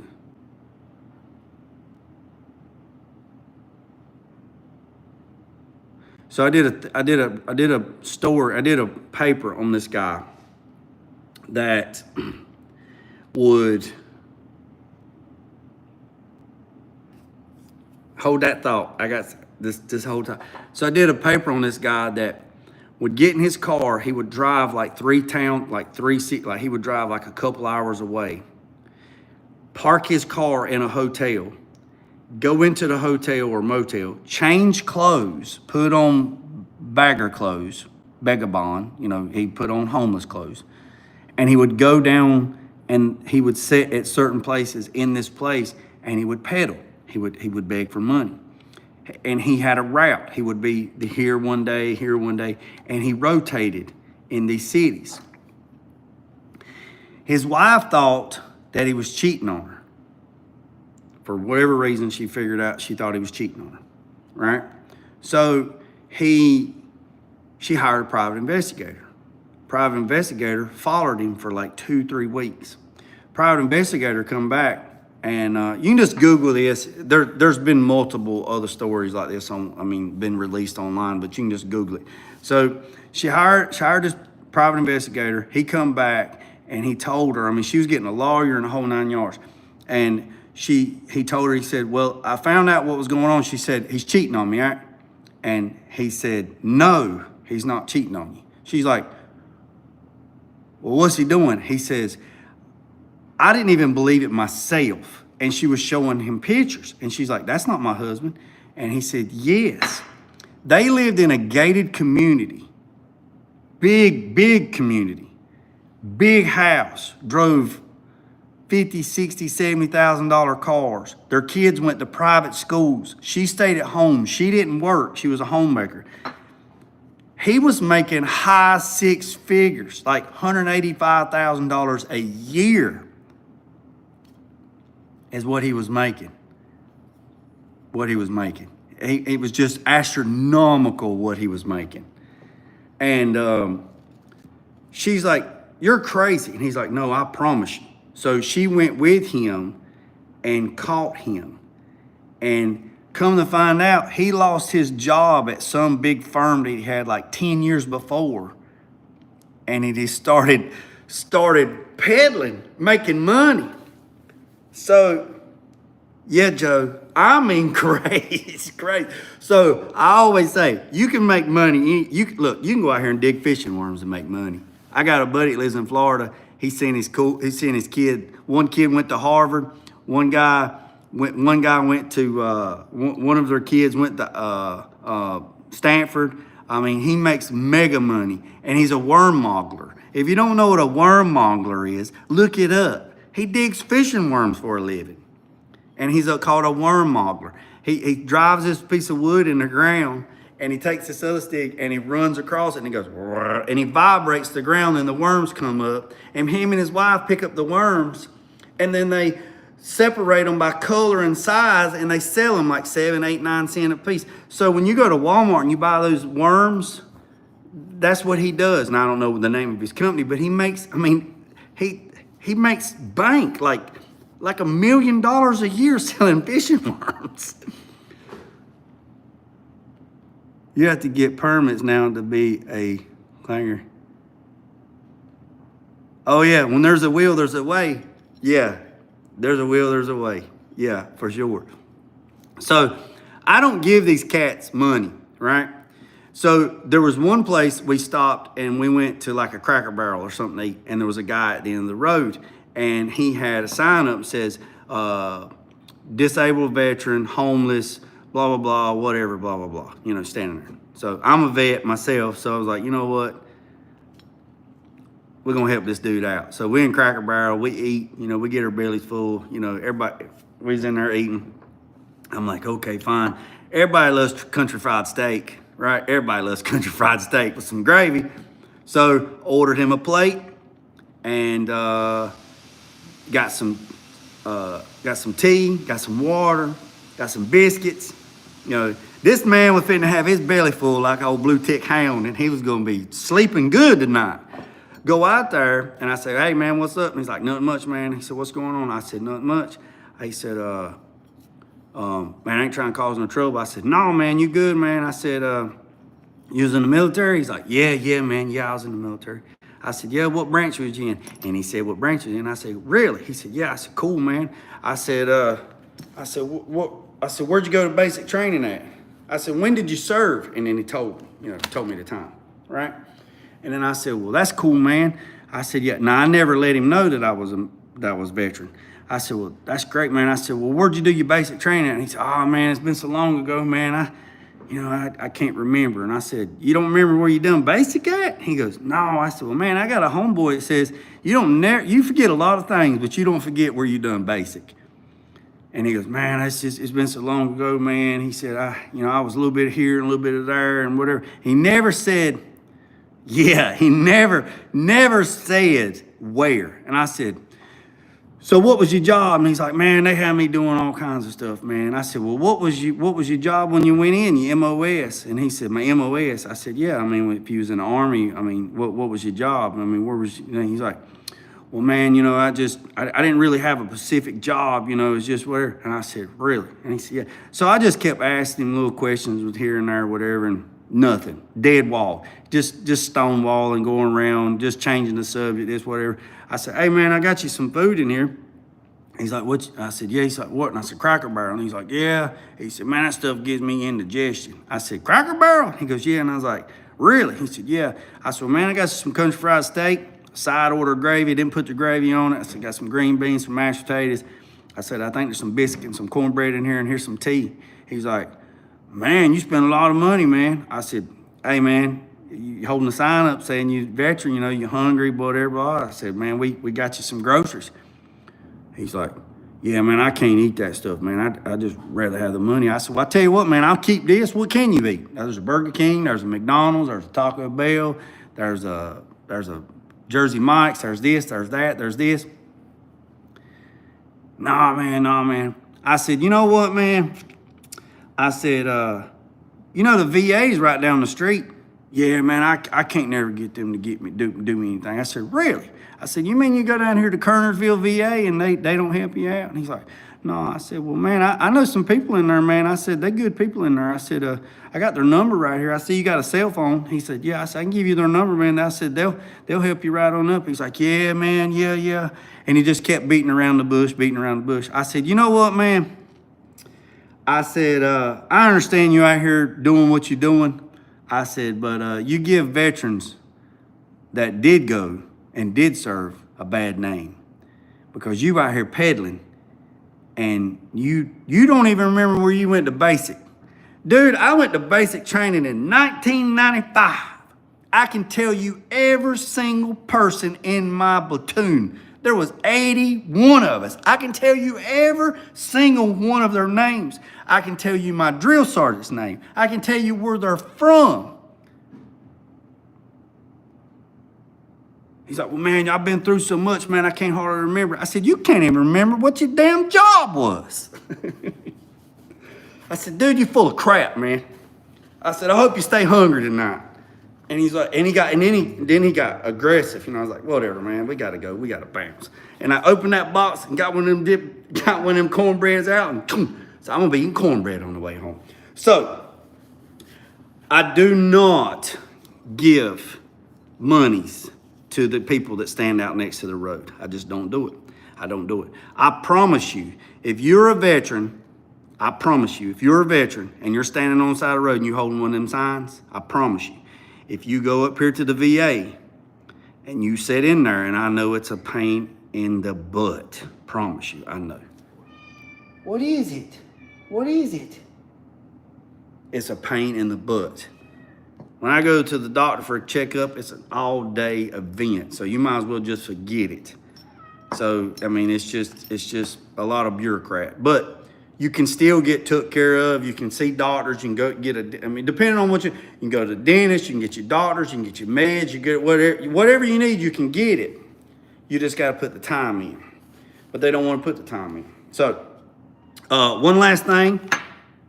So I did a paper on this guy that would hold that thought. I got this whole time. So I did a paper on this guy that would get in his car. He would drive like he would drive like a couple hours away, park his car in a hotel, go into the hotel or motel, change clothes, put on bagger clothes, vagabond, you know, he put on homeless clothes, and he would go down and he would sit at certain places in this place and he would pedal. He would beg for money. And he had a route. He would be here one day, and he rotated in these cities. His wife thought that he was cheating on her. For whatever reason, she thought he was cheating on her, right? So she hired a private investigator. Private investigator followed him for like 2-3 weeks. Private investigator come back, and you can just Google this. There's been multiple other stories like this been released online, but you can just Google it. So she hired this private investigator. He come back and he told her, she was getting a lawyer and the whole 9 yards. And he told her, he said, well, I found out what was going on. She said, he's cheating on me, right? And he said, no, he's not cheating on you. She's like, well, what's he doing? He says, I didn't even believe it myself. And she was showing him pictures. And she's like, that's not my husband. And he said, yes. They lived in a gated community. Big community. Big house. Drove $50,000, $60,000, $70,000 cars. Their kids went to private schools. She stayed at home. She didn't work. She was a homemaker. He was making high 6 figures, like $185,000 a year is what he was making. It was just astronomical what he was making. And she's like, you're crazy. And he's like, no, I promise you. So she went with him and caught him. And come to find out, he lost his job at some big firm that he had like 10 years before. And he just started peddling, making money. So, yeah, Joe, I mean, crazy, it's crazy. So I always say, you can make money. Look, you can go out here and dig fishing worms and make money. I got a buddy that lives in Florida. He's seen his kid. One kid went to Harvard. One of their kids went to Stanford. I mean, he makes mega money, and he's a worm modeler. If you don't know what a worm modeler is, look it up. He digs fishing worms for a living. And he's called a worm modeler. He drives this piece of wood in the ground, and he takes this other stick and he runs across it, and he goes, and he vibrates the ground, and the worms come up. And him and his wife pick up the worms, and then they separate them by color and size, and they sell them like 7, 8, 9 cents a piece. So when you go to Walmart and you buy those worms, that's what he does. And I don't know the name of his company, but he makes, I mean, he makes bank like $1 million a year selling fishing worms. You have to get permits now to be a clanger. Oh yeah, when there's a will, there's a way. Yeah, there's a will, there's a way. Yeah, for sure. So I don't give these cats money, right? So there was one place we stopped and we went to like a Cracker Barrel or something to eat, and there was a guy at the end of the road, and he had a sign up that says, disabled veteran, homeless, blah, blah, blah, whatever, blah, blah, blah, you know, standing there. So I'm a vet myself, so I was like, you know what? We're gonna help this dude out. So we in Cracker Barrel, we eat, you know, we get our bellies full, you know, everybody, we was in there eating. I'm like, okay, fine. Everybody loves country fried steak, right? Everybody loves country fried steak with some gravy. So ordered him a plate and got some tea, got some water, got some biscuits. You know, this man was finna have his belly full like old blue tick hound, and he was gonna be sleeping good tonight. Go out there, and I said, hey man, what's up? And he's like, nothing much, man. He said, what's going on? I said, nothing much. He said, man, I ain't trying to cause no trouble. I said, no, man, you good, man. I said, you was in the military? He's like, yeah, man, yeah, I was in the military. I said, yeah, what branch was you in? And he said, what branch was you in? I said, really? He said, yeah. I said, cool, man. I said, what? I said, where'd you go to basic training at? I said, when did you serve? And then he told me the time, right? And then I said, well, that's cool, man. I said, yeah. Now, I never let him know that I was veteran. I said, well, that's great, man. I said, well, where'd you do your basic training at? And he said, oh, man, it's been so long ago, man. I can't remember. And I said, you don't remember where you done basic at? He goes, no. I said, well, man, I got a homeboy that says you forget a lot of things, but you don't forget where you done basic. And he goes, man, it's been so long ago, man. He said, I was a little bit here and a little bit of there and whatever. He never said, yeah, he never said where. And I said, so what was your job? And he's like, man, they had me doing all kinds of stuff, man. I said, well, what was your job when you went in, your MOS? And he said, my MOS. I said, yeah, I mean, if you was in the Army, I mean, what was your job? I mean, where was you? And he's like, well, man, you know, I didn't really have a specific job, you know, it's just where. And I said, really? And he said, yeah. So I just kept asking him little questions with here and there, whatever, and nothing. Dead wall. Just stonewalling, going around, just changing the subject, this, whatever. I said, hey, man, I got you some food in here. He's like, what? I said, yeah. He's like, what? And I said, Cracker Barrel. And he's like, yeah. He said, man, that stuff gives me indigestion. I said, Cracker Barrel? He goes, yeah. And I was like, really? He said, yeah. I said, well, man, I got some country fried steak, side order gravy. Didn't put the gravy on it. I said, got some green beans, some mashed potatoes. I said, I think there's some biscuit and some cornbread in here, and here's some tea. He's like, man, you spend a lot of money, man. I said, hey, man, you holding a sign up saying you're a veteran, you know, you're hungry, whatever, blah. I said, man, we got you some groceries. He's like, yeah, man, I can't eat that stuff, man. I just rather have the money. I said, well, I tell you what, man, I'll keep this. What can you eat? There's a Burger King, there's a McDonald's, there's a Taco Bell, there's a Jersey Mike's, there's this, there's that, there's this. Nah, man. I said, you know what, man? I said, you know, the VA's right down the street. yeah, man, I can't never get them to do me anything. I said, really? I said, you mean you go down here to Kernersville, VA, and they don't help you out? And he's like, no. I said, well, man, I know some people in there, man. I said, they're good people in there. I said, I got their number right here. I said, you got a cell phone? He said, yeah. I said, I can give you their number, man. I said, they'll help you right on up. He's like, yeah, man, yeah. And he just kept beating around the bush. I said, you know what, man? I said, I understand you out here doing what you're doing. I said, but you give veterans that did go and did serve a bad name, because you out here peddling and you don't even remember where you went to basic. Dude, I went to basic training in 1995. I can tell you every single person in my platoon. There was 81 of us. I can tell you every single one of their names. I can tell you my drill sergeant's name. I can tell you where they're from. He's like, well, man, I've been through so much, man, I can't hardly remember. I said, you can't even remember what your damn job was. I said, dude, you're full of crap, man. I said, I hope you stay hungry tonight. And he's like, then he got aggressive. You know, I was like, whatever, man, we gotta go, we gotta bounce. And I opened that box and got one of them cornbreads out, and so I'm gonna be eating cornbread on the way home. So I do not give monies to the people that stand out next to the road. I just don't do it. I don't do it. I promise you, if you're a veteran, if you're a veteran and you're standing on the side of the road and you're holding one of them signs, I promise you, if you go up here to the VA and you sit in there, and I know it's a pain in the butt, promise you, I know. What is it? What is it? It's a pain in the butt. When I go to the doctor for a checkup, it's an all-day event, so you might as well just forget it. So, I mean, it's just a lot of bureaucrat. But you can still get took care of. You can see doctors. You can go get depending on what you can go to the dentist. You can get your doctors. You can get your meds. You get whatever you need. You can get it. You just got to put the time in. But they don't want to put the time in. So, one last thing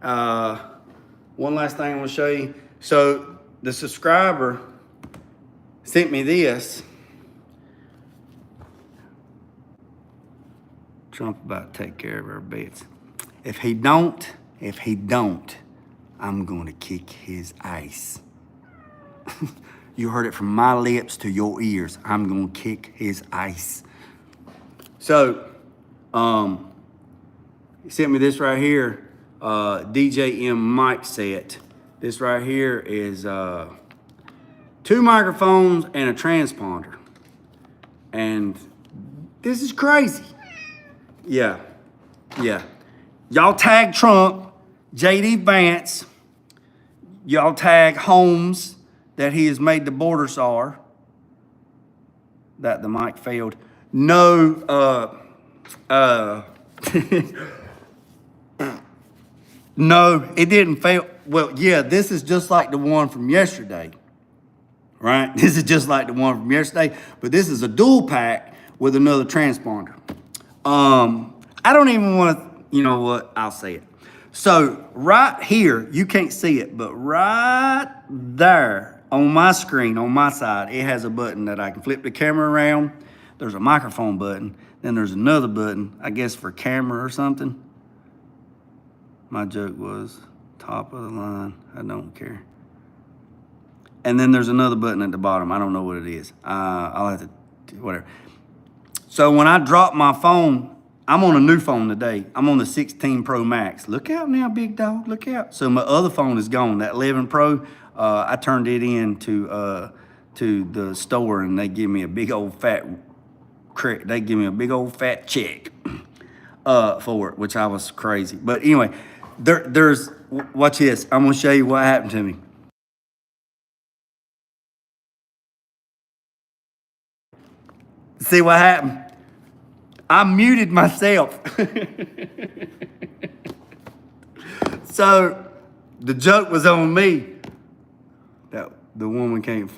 I want to show you. So, the subscriber sent me this. Trump about to take care of our bets. If he don't, I'm going to kick his ass. You heard it from my lips to your ears. I'm going to kick his ass. So, he sent me this right here. DJM mic set. This right here is 2 microphones and a transponder. And this is crazy. Yeah. Y'all tag Trump, JD Vance. Y'all tag Holmes that he has made the border czar. That the mic failed. No, no, it didn't fail. Well, yeah, this is just like the one from yesterday, right? This is just like the one from yesterday, but this is a dual pack with another transponder. I don't even want to, you know what? I'll say it. So right here, you can't see it, but right there on my screen, on my side, it has a button that I can flip the camera around. There's a microphone button. Then there's another button, I guess for camera or something. My joke was top of the line. I don't care. And then there's another button at the bottom. I don't know what it is. I'll have to, whatever. So when I drop my phone, I'm on a new phone today. I'm on the 16 Pro Max. Look out now, big dog, look out. So my other phone is gone, that 11 Pro. I turned it in to the store, and they give me a big old fat check for it, which I was crazy. But anyway, there's, watch this. I'm gonna show you what happened to me. See what happened? I muted myself. So the joke was on me that the woman can't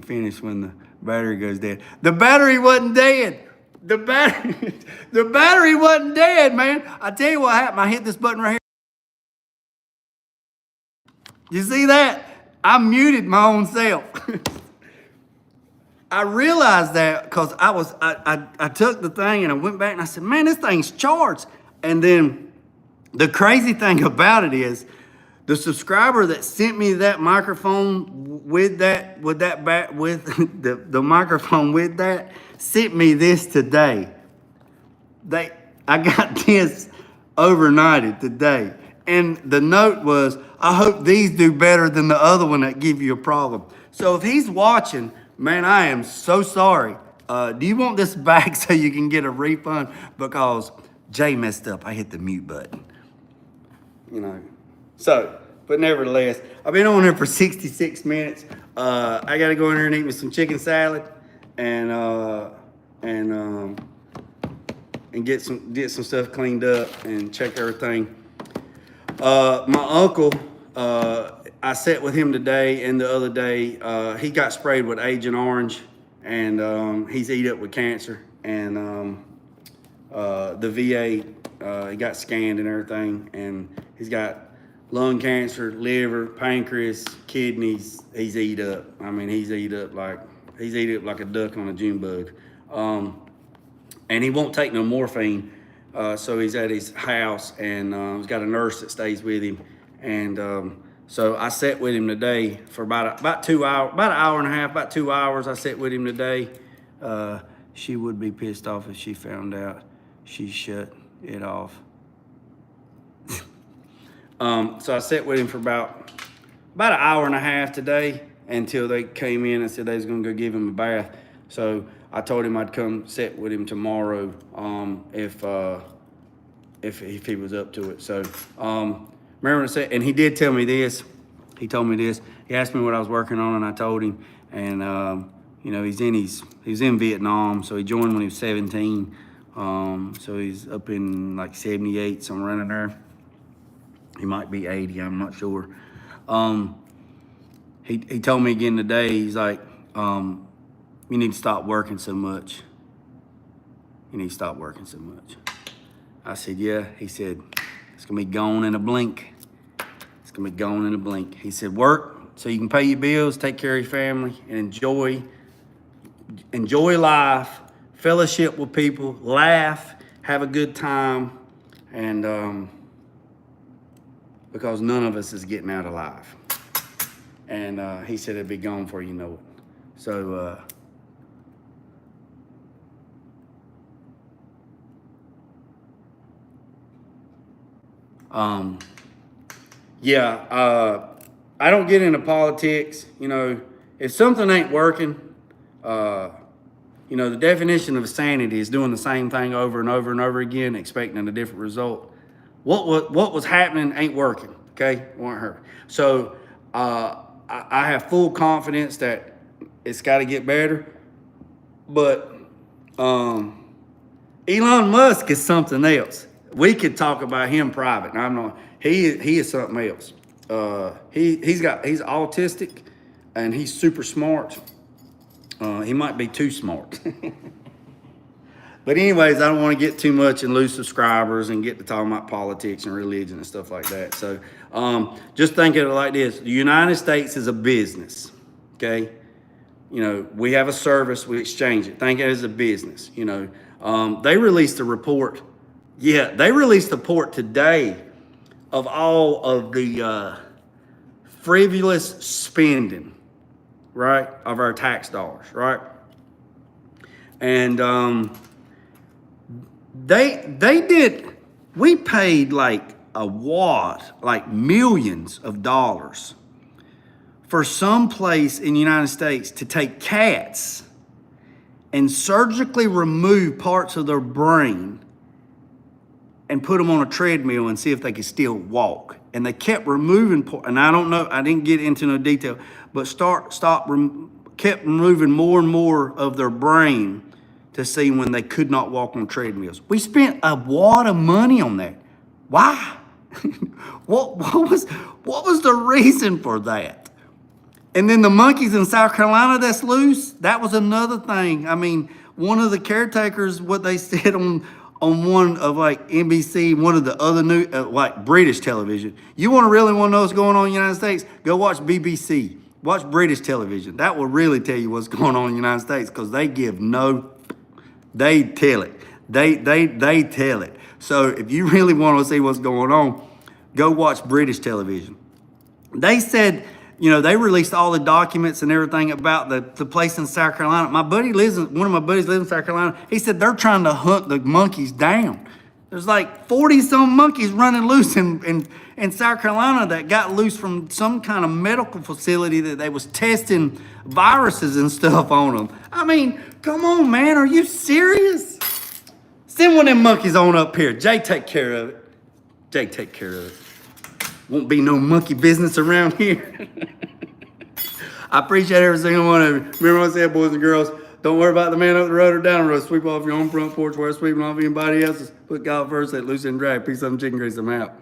finish when the battery goes dead. The battery wasn't dead. The battery wasn't dead, man. I tell you what happened. I hit this button right here. You see that? I muted my own self. I realized that because I took the thing and I went back and I said, man, this thing's charged. And then the crazy thing about it is the subscriber that sent me that microphone with the microphone with that sent me this today. I got this overnighted today. And the note was, I hope these do better than the other one that give you a problem. So if he's watching, man, I am so sorry. Do you want this back so you can get a refund? Because Jay messed up. I hit the mute button. You know. So, but nevertheless, I've been on here for 66 minutes. I got to go in here and eat me some chicken salad and get some stuff cleaned up and check everything. My uncle, I sat with him today and the other day. He got sprayed with Agent Orange, and he's eat up with cancer. And the VA, he got scanned and everything, and he's got lung cancer, liver, pancreas, kidneys. He's eat up. I mean, he's eat up like a duck on a June bug. And he won't take no morphine. So he's at his house, and he's got a nurse that stays with him. And so I sat with him today for about 2 hours, about an hour and a half, about 2 hours. I sat with him today. She would be pissed off if she found out she shut it off. So I sat with him for about an hour and a half today until they came in and said they was gonna go give him a bath. So I told him I'd come sit with him tomorrow if he was up to it. So remember I said, and he did tell me this. He told me this. He asked me what I was working on, and I told him. And you know, he was in Vietnam, so he joined when he was 17. So he's up in like 78, somewhere around there. He might be 80, I'm not sure. He told me again today. He's like, you need to stop working so much. You need to stop working so much. I said, yeah. He said, it's gonna be gone in a blink. It's gonna be gone in a blink. He said, work so you can pay your bills, take care of your family, and enjoy life, fellowship with people, laugh, have a good time, and because none of us is getting out alive. And he said it'd be gone before you know it. So, I don't get into politics. You know, if something ain't working, you know, the definition of sanity is doing the same thing over and over and over again, expecting a different result. What was happening ain't working, okay? Won't hurt. So I have full confidence that it's got to get better. But Elon Musk is something else. We could talk about him private. I'm not. He is something else. He's autistic, and he's super smart. He might be too smart. But anyways, I don't want to get too much and lose subscribers and get to talking about politics and religion and stuff like that. So just think of it like this. The United States is a business, okay? You know, we have a service, we exchange it. Think of it as a business, you know. They released a report. Yeah, they released a report today of all of the frivolous spending, right, of our tax dollars, right? And we paid like millions of dollars for some place in the United States to take cats and surgically remove parts of their brain and put them on a treadmill and see if they could still walk. And they kept removing, and I don't know, I didn't get into no detail, but kept removing more and more of their brain to see when they could not walk on treadmills. We spent a wad of money on that. Why? What was the reason for that? And then the monkeys in South Carolina that's loose, that was another thing. I mean, one of the caretakers, what they said on one of like NBC, one of the other new, like British television. You really want to know what's going on in the United States? Go watch BBC. Watch British television. That will really tell you what's going on in the United States because they give they tell it. They tell it. So if you really want to see what's going on, go watch British television. They said, they released all the documents and everything about the place in South Carolina. One of my buddies lives in South Carolina. He said they're trying to hunt the monkeys down. There's like 40-some monkeys running loose in South Carolina that got loose from some kind of medical facility that they was testing viruses and stuff on them. I mean, come on, man. Are you serious? Send one of them monkeys on up here. Jay, take care of it. Jay, take care of it. Won't be no monkey business around here. I appreciate every single one of you. Remember what I said, boys and girls, don't worry about the man up the road or down the road. Sweep off your own front porch while sweeping off anybody else's. Put God first, let loose and drag. Peace, some chicken grease, I'm out.